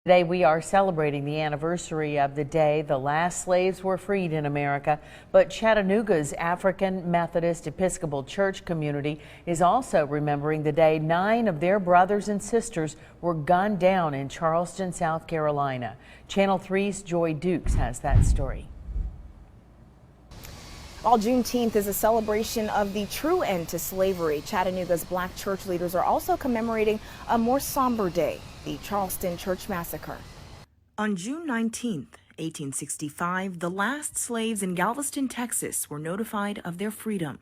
Today we are celebrating the anniversary of the day the last slaves were freed in America, but Chattanooga's African Methodist Episcopal Church community is also remembering the day 9 of their brothers and sisters were gunned down in Charleston, South Carolina. Channel 3's Joi Dukes has that story. While Juneteenth is a celebration of the true end to slavery, Chattanooga's black church leaders are also commemorating a more somber day, the Charleston Church Massacre. On June 19, 1865, the last slaves in Galveston, Texas were notified of their freedom.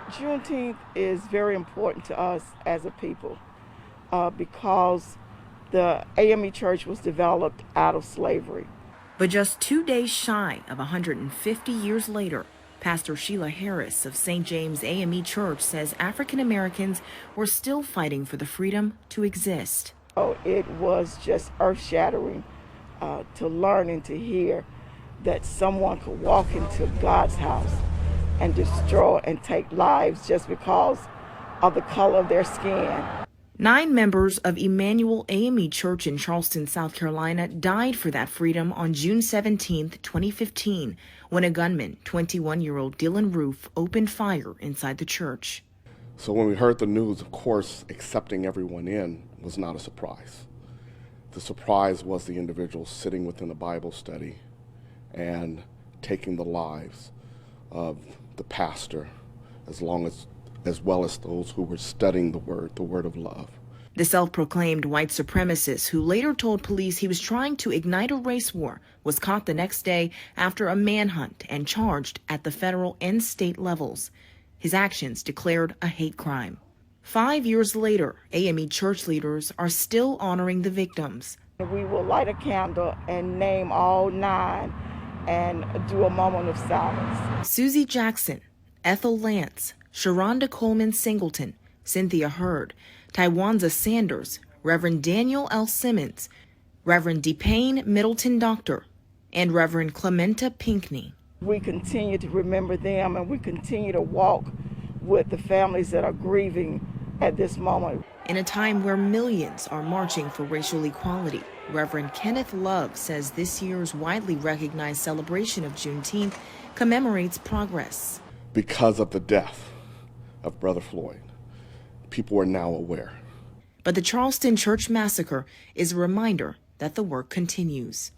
Juneteenth is very important to us as a people because the AME Church was developed out of slavery. But just 2 days shy of 150 years later, Pastor Sheila Harris of St. James AME Church says African Americans were still fighting for the freedom to exist. Oh, it was just earth-shattering to learn and to hear that someone could walk into God's house and destroy and take lives just because of the color of their skin. 9 members of Emmanuel AME Church in Charleston, South Carolina, died for that freedom on June 17, 2015, when a gunman, 21-year-old Dylan Roof, opened fire inside the church. So when we heard the news, of course, accepting everyone in was not a surprise. The surprise was the individuals sitting within a Bible study and taking the lives of the pastor, as well as those who were studying the word of love. The self-proclaimed white supremacist, who later told police he was trying to ignite a race war, was caught the next day after a manhunt and charged at the federal and state levels. His actions declared a hate crime. 5 years later, AME church leaders are still honoring the victims. We will light a candle and name all 9 and do a moment of silence. Susie Jackson, Ethel Lance, Sharonda Coleman Singleton, Cynthia Hurd, Tywanza Sanders, Reverend Daniel L. Simmons, Reverend DePayne Middleton Doctor, and Reverend Clementa Pinckney. We continue to remember them, and we continue to walk with the families that are grieving at this moment. In a time where millions are marching for racial equality, Reverend Kenneth Love says this year's widely recognized celebration of Juneteenth commemorates progress. Because of the death of Brother Floyd, people are now aware. But the Charleston Church Massacre is a reminder that the work continues.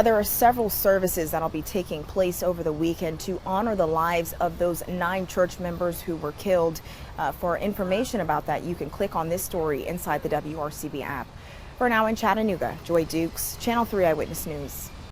There are several services that'll be taking place over the weekend to honor the lives of those 9 church members who were killed. For information about that, you can click on this story inside the WRCB app. For now in Chattanooga, Joi Dukes, Channel 3 Eyewitness News.